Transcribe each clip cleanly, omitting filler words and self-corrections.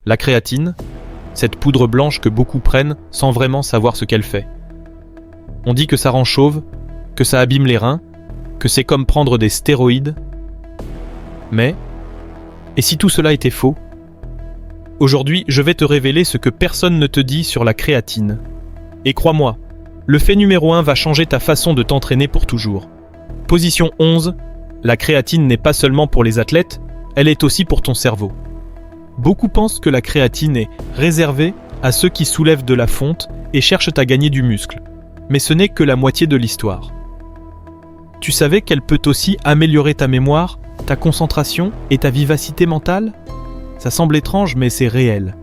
La créatine, cette poudre blanche que beaucoup prennent sans vraiment savoir ce qu'elle fait. On dit que ça rend chauve, que ça abîme les reins, que c'est comme prendre des stéroïdes. Mais, et si tout cela était faux? Aujourd'hui, je vais te révéler ce que personne ne te dit sur la créatine. Et crois-moi, le fait numéro 1 va changer ta façon de t'entraîner pour toujours. Position 11, la créatine n'est pas seulement pour les athlètes, elle est aussi pour ton cerveau. Beaucoup pensent que la créatine est réservée à ceux qui soulèvent de la fonte et cherchent à gagner du muscle. Mais ce n'est que la moitié de l'histoire. Tu savais qu'elle peut aussi améliorer ta mémoire, ta concentration et ta vivacité mentale? Ça semble étrange, mais c'est réel.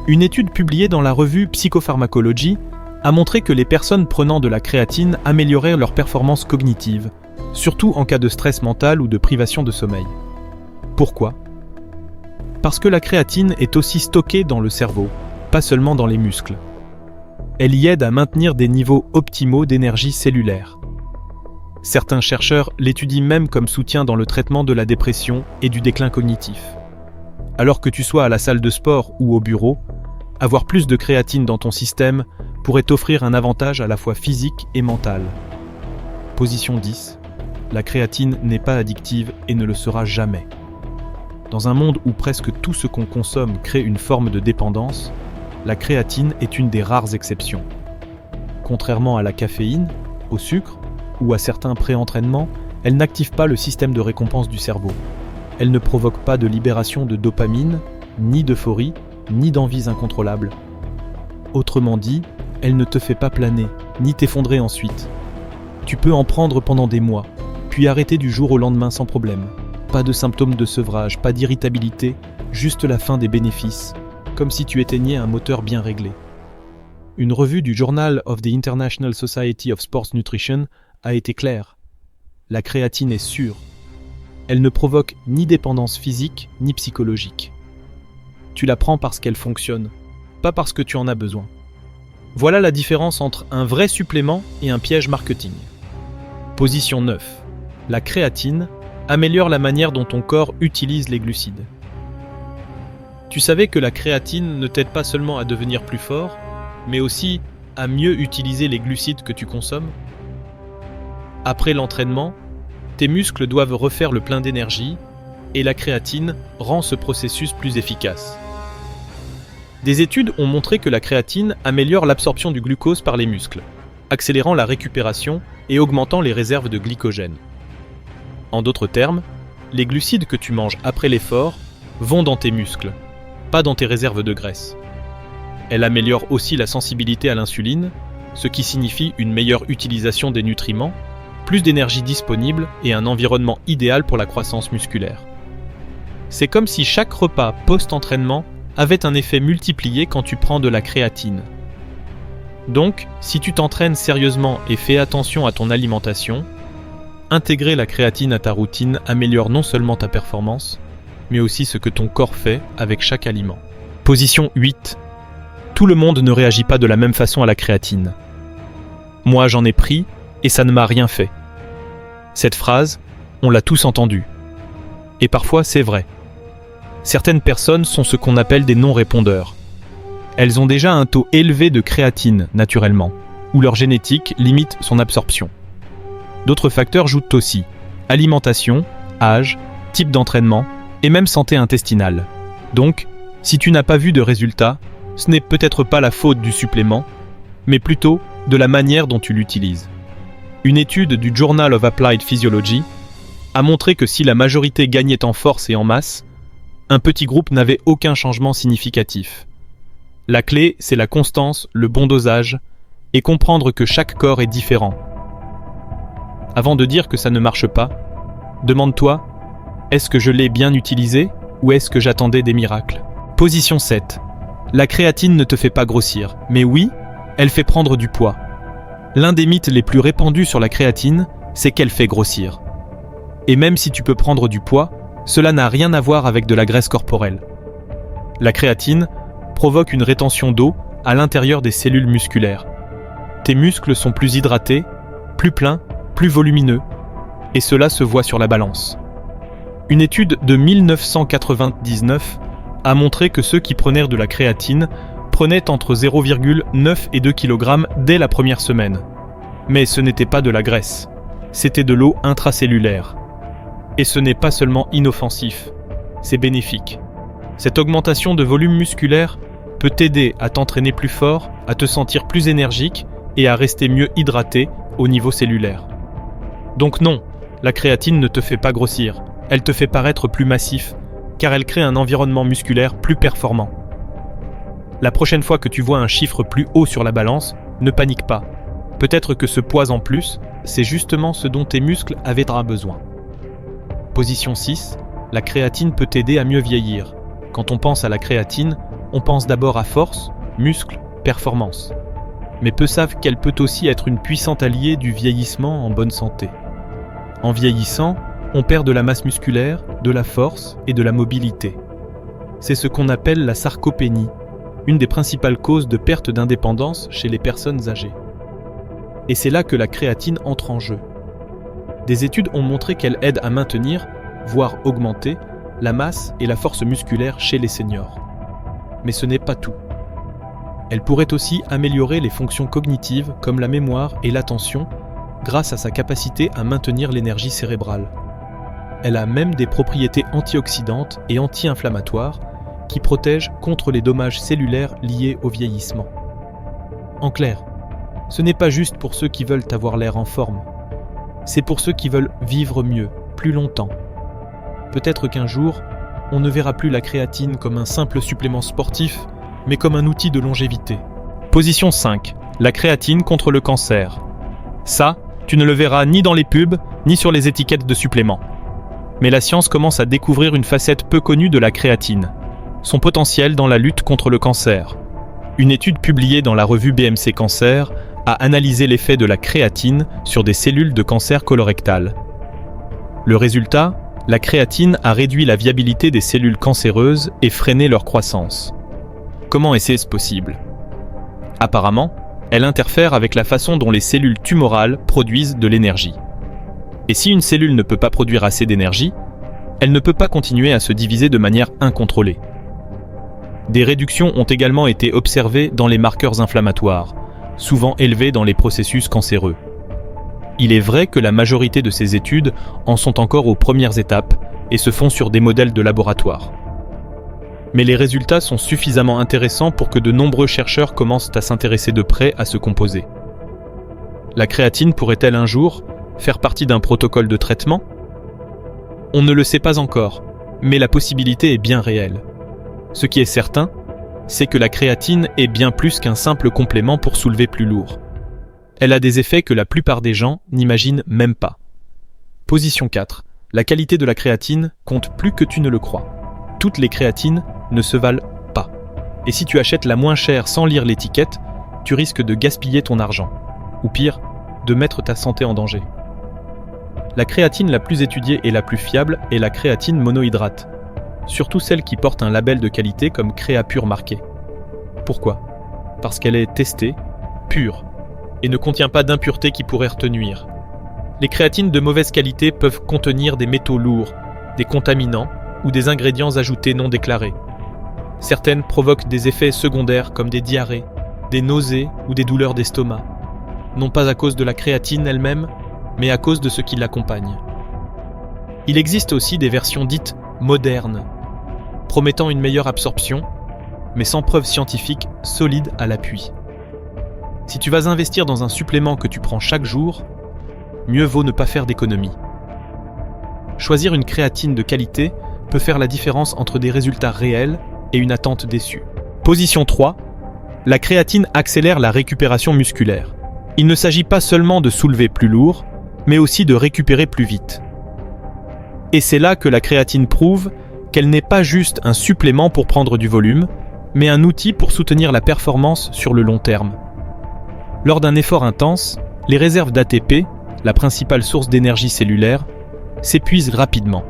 Une étude publiée dans la revue Psychopharmacology a montré que les personnes prenant de la créatine amélioraient leur performance cognitive, surtout en cas de stress mental ou de privation de sommeil. Pourquoi? Parce que la créatine est aussi stockée dans le cerveau, pas seulement dans les muscles. Elle y aide à maintenir des niveaux optimaux d'énergie cellulaire. Certains chercheurs l'étudient même comme soutien dans le traitement de la dépression et du déclin cognitif. Alors que tu sois à la salle de sport ou au bureau, avoir plus de créatine dans ton système pourrait t'offrir un avantage à la fois physique et mental. Position 10. La créatine n'est pas addictive et ne le sera jamais. Dans un monde où presque tout ce qu'on consomme crée une forme de dépendance, la créatine est une des rares exceptions. Contrairement à la caféine, au sucre ou à certains pré-entraînements, elle n'active pas le système de récompense du cerveau. Elle ne provoque pas de libération de dopamine, ni d'euphorie, ni d'envies incontrôlables. Autrement dit, elle ne te fait pas planer, ni t'effondrer ensuite. Tu peux en prendre pendant des mois, puis arrêter du jour au lendemain sans problème. Pas de symptômes de sevrage, pas d'irritabilité, juste la fin des bénéfices, comme si tu éteignais un moteur bien réglé. Une revue du Journal of the International Society of Sports Nutrition a été claire. La créatine est sûre. Elle ne provoque ni dépendance physique ni psychologique. Tu la prends parce qu'elle fonctionne, pas parce que tu en as besoin. Voilà la différence entre un vrai supplément et un piège marketing. Position 9. La créatine améliore la manière dont ton corps utilise les glucides. Tu savais que la créatine ne t'aide pas seulement à devenir plus fort, mais aussi à mieux utiliser les glucides que tu consommes? Après l'entraînement, tes muscles doivent refaire le plein d'énergie et la créatine rend ce processus plus efficace. Des études ont montré que la créatine améliore l'absorption du glucose par les muscles, accélérant la récupération et augmentant les réserves de glycogène. En d'autres termes, les glucides que tu manges après l'effort vont dans tes muscles, pas dans tes réserves de graisse. Elle améliore aussi la sensibilité à l'insuline, ce qui signifie une meilleure utilisation des nutriments, plus d'énergie disponible et un environnement idéal pour la croissance musculaire. C'est comme si chaque repas post-entraînement avait un effet multiplié quand tu prends de la créatine. Donc, si tu t'entraînes sérieusement et fais attention à ton alimentation, intégrer la créatine à ta routine améliore non seulement ta performance, mais aussi ce que ton corps fait avec chaque aliment. Position 8. Tout le monde ne réagit pas de la même façon à la créatine. Moi, j'en ai pris et ça ne m'a rien fait. Cette phrase, on l'a tous entendue. Et parfois, c'est vrai. Certaines personnes sont ce qu'on appelle des non-répondeurs. Elles ont déjà un taux élevé de créatine, naturellement, ou leur génétique limite son absorption. D'autres facteurs jouent aussi, alimentation, âge, type d'entraînement et même santé intestinale. Donc, si tu n'as pas vu de résultats, ce n'est peut-être pas la faute du supplément, mais plutôt de la manière dont tu l'utilises. Une étude du Journal of Applied Physiology a montré que si la majorité gagnait en force et en masse, un petit groupe n'avait aucun changement significatif. La clé, c'est la constance, le bon dosage, et comprendre que chaque corps est différent. Avant de dire que ça ne marche pas, demande-toi, est-ce que je l'ai bien utilisé ou est-ce que j'attendais des miracles? Position 7. La créatine ne te fait pas grossir, mais oui, elle fait prendre du poids. L'un des mythes les plus répandus sur la créatine, c'est qu'elle fait grossir. Et même si tu peux prendre du poids, cela n'a rien à voir avec de la graisse corporelle. La créatine provoque une rétention d'eau à l'intérieur des cellules musculaires. Tes muscles sont plus hydratés, plus pleins, plus volumineux, et cela se voit sur la balance. Une étude de 1999 a montré que ceux qui prenaient de la créatine prenaient entre 0,9 et 2 kg dès la première semaine. Mais ce n'était pas de la graisse, c'était de l'eau intracellulaire. Et ce n'est pas seulement inoffensif, c'est bénéfique. Cette augmentation de volume musculaire peut t'aider à t'entraîner plus fort, à te sentir plus énergique et à rester mieux hydraté au niveau cellulaire. Donc non, la créatine ne te fait pas grossir, elle te fait paraître plus massif, car elle crée un environnement musculaire plus performant. La prochaine fois que tu vois un chiffre plus haut sur la balance, ne panique pas. Peut-être que ce poids en plus, c'est justement ce dont tes muscles avaient besoin. Position 6, la créatine peut t'aider à mieux vieillir. Quand on pense à la créatine, on pense d'abord à force, muscle, performance. Mais peu savent qu'elle peut aussi être une puissante alliée du vieillissement en bonne santé. En vieillissant, on perd de la masse musculaire, de la force et de la mobilité. C'est ce qu'on appelle la sarcopénie, une des principales causes de perte d'indépendance chez les personnes âgées. Et c'est là que la créatine entre en jeu. Des études ont montré qu'elle aide à maintenir, voire augmenter, la masse et la force musculaire chez les seniors. Mais ce n'est pas tout. Elle pourrait aussi améliorer les fonctions cognitives comme la mémoire et l'attention grâce à sa capacité à maintenir l'énergie cérébrale. Elle a même des propriétés antioxydantes et anti-inflammatoires qui protègent contre les dommages cellulaires liés au vieillissement. En clair, ce n'est pas juste pour ceux qui veulent avoir l'air en forme. C'est pour ceux qui veulent vivre mieux, plus longtemps. Peut-être qu'un jour, on ne verra plus la créatine comme un simple supplément sportif, mais comme un outil de longévité. Position 5. La créatine contre le cancer. Ça, tu ne le verras ni dans les pubs, ni sur les étiquettes de suppléments. Mais la science commence à découvrir une facette peu connue de la créatine, son potentiel dans la lutte contre le cancer. Une étude publiée dans la revue BMC Cancer a analysé l'effet de la créatine sur des cellules de cancer colorectal. Le résultat, la créatine a réduit la viabilité des cellules cancéreuses et freiné leur croissance. Comment est-ce possible ? Apparemment, elle interfère avec la façon dont les cellules tumorales produisent de l'énergie. Et si une cellule ne peut pas produire assez d'énergie, elle ne peut pas continuer à se diviser de manière incontrôlée. Des réductions ont également été observées dans les marqueurs inflammatoires, souvent élevés dans les processus cancéreux. Il est vrai que la majorité de ces études en sont encore aux premières étapes et se font sur des modèles de laboratoire. Mais les résultats sont suffisamment intéressants pour que de nombreux chercheurs commencent à s'intéresser de près à ce composé. La créatine pourrait-elle un jour faire partie d'un protocole de traitement ? On ne le sait pas encore, mais la possibilité est bien réelle. Ce qui est certain, c'est que la créatine est bien plus qu'un simple complément pour soulever plus lourd. Elle a des effets que la plupart des gens n'imaginent même pas. Position 4. La qualité de la créatine compte plus que tu ne le crois. Toutes les créatines ne se valent pas. Et si tu achètes la moins chère sans lire l'étiquette, tu risques de gaspiller ton argent. Ou pire, de mettre ta santé en danger. La créatine la plus étudiée et la plus fiable est la créatine monohydrate. Surtout celle qui porte un label de qualité comme Créapure marqué. Pourquoi ? Parce qu'elle est testée, pure, et ne contient pas d'impuretés qui pourraient te nuire. Les créatines de mauvaise qualité peuvent contenir des métaux lourds, des contaminants ou des ingrédients ajoutés non déclarés. Certaines provoquent des effets secondaires comme des diarrhées, des nausées ou des douleurs d'estomac, non pas à cause de la créatine elle-même, mais à cause de ce qui l'accompagne. Il existe aussi des versions dites modernes, promettant une meilleure absorption, mais sans preuve scientifique solide à l'appui. Si tu vas investir dans un supplément que tu prends chaque jour, mieux vaut ne pas faire d'économie. Choisir une créatine de qualité peut faire la différence entre des résultats réels et une attente déçue. Position 3. La créatine accélère la récupération musculaire. Il ne s'agit pas seulement de soulever plus lourd, mais aussi de récupérer plus vite. Et c'est là que la créatine prouve qu'elle n'est pas juste un supplément pour prendre du volume, mais un outil pour soutenir la performance sur le long terme. Lors d'un effort intense, les réserves d'ATP, la principale source d'énergie cellulaire, s'épuisent rapidement.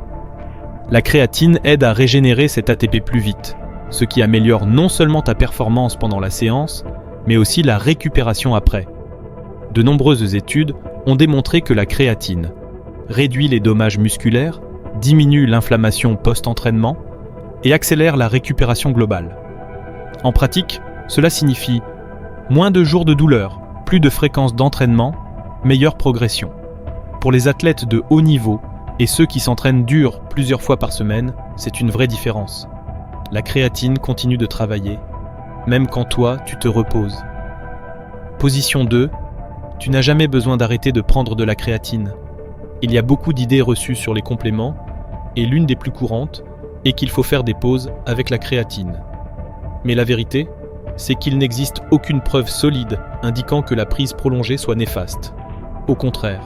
La créatine aide à régénérer cet ATP plus vite, ce qui améliore non seulement ta performance pendant la séance, mais aussi la récupération après. De nombreuses études ont démontré que la créatine réduit les dommages musculaires, diminue l'inflammation post-entraînement, et accélère la récupération globale. En pratique, cela signifie moins de jours de douleur, plus de fréquences d'entraînement, meilleure progression. Pour les athlètes de haut niveau et ceux qui s'entraînent dur plusieurs fois par semaine, c'est une vraie différence. La créatine continue de travailler, même quand toi, tu te reposes. Position 2. Tu n'as jamais besoin d'arrêter de prendre de la créatine. Il y a beaucoup d'idées reçues sur les compléments, et l'une des plus courantes est qu'il faut faire des pauses avec la créatine. Mais la vérité, c'est qu'il n'existe aucune preuve solide indiquant que la prise prolongée soit néfaste. Au contraire,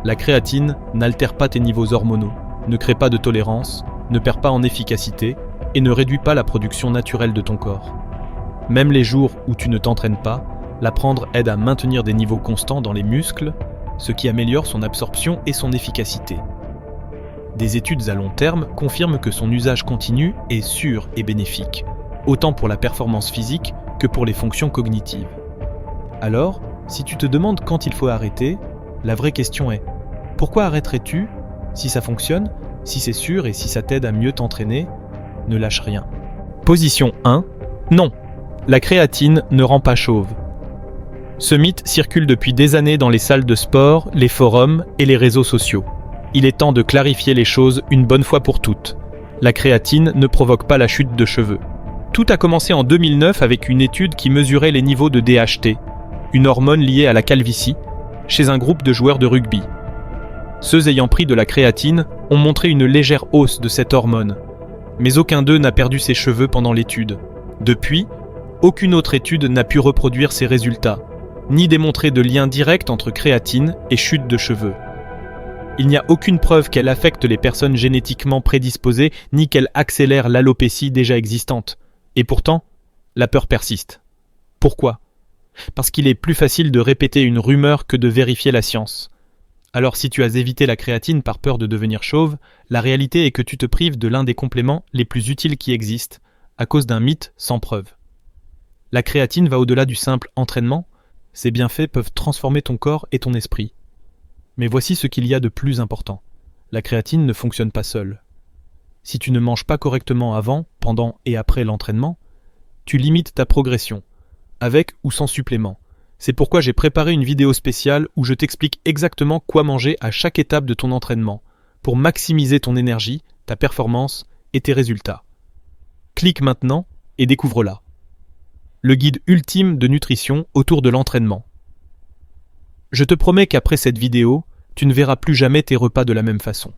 la créatine n'altère pas tes niveaux hormonaux, ne crée pas de tolérance, ne perd pas en efficacité et ne réduit pas la production naturelle de ton corps. Même les jours où tu ne t'entraînes pas, la prendre aide à maintenir des niveaux constants dans les muscles, ce qui améliore son absorption et son efficacité. Des études à long terme confirment que son usage continu est sûr et bénéfique, autant pour la performance physique que pour les fonctions cognitives. Alors, si tu te demandes quand il faut arrêter, la vraie question est « Pourquoi arrêterais-tu ? Si ça fonctionne, si c'est sûr et si ça t'aide à mieux t'entraîner, ne lâche rien. » Position 1. Non, la créatine ne rend pas chauve. Ce mythe circule depuis des années dans les salles de sport, les forums et les réseaux sociaux. Il est temps de clarifier les choses une bonne fois pour toutes. La créatine ne provoque pas la chute de cheveux. Tout a commencé en 2009 avec une étude qui mesurait les niveaux de DHT, une hormone liée à la calvitie, chez un groupe de joueurs de rugby. Ceux ayant pris de la créatine ont montré une légère hausse de cette hormone, mais aucun d'eux n'a perdu ses cheveux pendant l'étude. Depuis, aucune autre étude n'a pu reproduire ces résultats, ni démontrer de lien direct entre créatine et chute de cheveux. Il n'y a aucune preuve qu'elle affecte les personnes génétiquement prédisposées, ni qu'elle accélère l'alopécie déjà existante. Et pourtant, la peur persiste. Pourquoi ? Parce qu'il est plus facile de répéter une rumeur que de vérifier la science. Alors si tu as évité la créatine par peur de devenir chauve, la réalité est que tu te prives de l'un des compléments les plus utiles qui existent, à cause d'un mythe sans preuve. La créatine va au-delà du simple entraînement. Ses bienfaits peuvent transformer ton corps et ton esprit. Mais voici ce qu'il y a de plus important. La créatine ne fonctionne pas seule. Si tu ne manges pas correctement avant, pendant et après l'entraînement, tu limites ta progression, avec ou sans supplément. C'est pourquoi j'ai préparé une vidéo spéciale où je t'explique exactement quoi manger à chaque étape de ton entraînement, pour maximiser ton énergie, ta performance et tes résultats. Clique maintenant et découvre-la. Le guide ultime de nutrition autour de l'entraînement. Je te promets qu'après cette vidéo, tu ne verras plus jamais tes repas de la même façon.